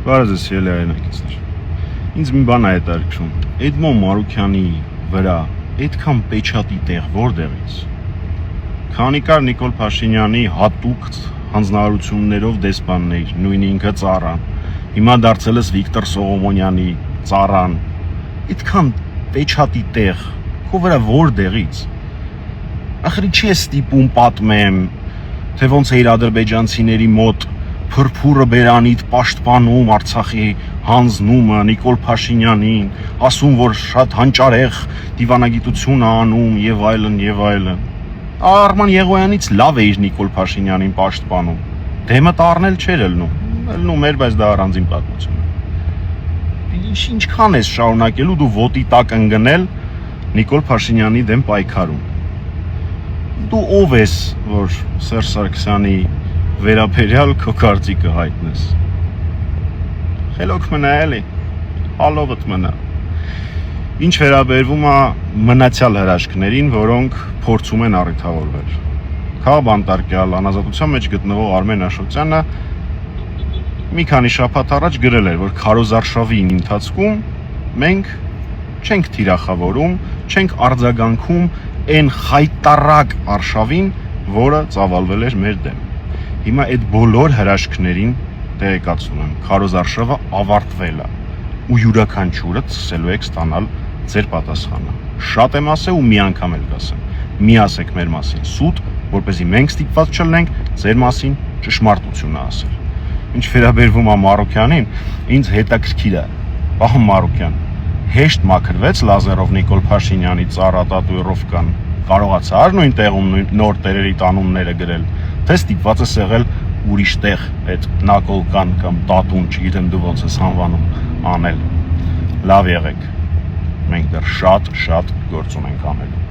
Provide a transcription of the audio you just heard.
Բարեզես ելի այնակիցներ։ Ինձ մի բան է հետաքրքրում։ Էդմոն Մարուքյանի վրա այդքան պեչատի տեղ որտեղից։ Քանի կար Նիկոլ Փաշինյանի հատուկ հանձնարարություններով դեսպաններ, նույն ինքը ծառան։ Հիմա դարձել ես Վիկտոր Սողոմոնյանի ծառան։ Այդքան պեչատի տեղ քո վրա որտեղից։ Ախր չի ստիպում պատմեմ, թե ոնց է իր ադրբեջանցիների մոտ փրփուրը բերանիդ պաշտպանում Արցախի հանձնումը Նիկոլ Փաշինյանին, ասում որ շատ հանճարեղ դիվանագիտություն է անում եւ այլն եւ այլն։ Արման Եղոյանից լավ է իր Նիկոլ Փաշինյանին պաշտպանում։ Դեմը տառնել չէր ելնում էր, բայց դա առանձին պատմություն է։ Ինչքան ես շարունակելու դու ոտի տակ ընկնել Նիկոլ Փաշինյանի դեմ պայքարում։ Դու ով ես, որ Սերժ Սարգսյանի վերաբերյալ քո կարծիքը հայտնես։ Խելոք մնա էլի, հալովդ մնա։ Ինչ վերաբերվում է մնացյալ հրաշքներին, որոնք փորձում են առիթավորվել։ Քաղաքաբանտարկյալ անազատության մեջ գտնվող Արմեն Աշոտյանը մի քանի շաբաթ առաջ գրել էր, որ քարոզարշավի ընթացքում մենք չենք թիրախավորում, չենք արձագանքում այն խայտարակ արշավին, որը ծավալվել էր մեր դեմ։ Հիմա այդ բոլոր հրաշքներին տեղեկացնում եմ, քարոզարշավը ավարտվել է ու յուրաքանչյուրը սկսելու եք ստանալ ձեր պատասխանը։ Շատ եմ ասել ու մի անգամ էլ կասեմ։ Մի ասեք մեր մասին սուտ, որպեսզի մենք ստիպված չլինենք ձեր մասին ճշմարտությունը ասել։ Ինչ վերաբերվում է Մարուքյանին, ինձ հետաքրքիր է։ Պահ Մարուքյան հեշտ մաքրվեց Լազարով Նիկոլ Փաշինյանի ծառատատուիրովկան։ Կարողացա նույն տեղում նոր տերերի տանունները գրել, թե ստիպված ես եղել ուրիշ տեղ այդ նակոլկան կամ տատուն, չգիտեմ դու ոնց ես անվանում անել։ Լավ եղեք։ Մենք դեռ շատ գործ ունենք անելու։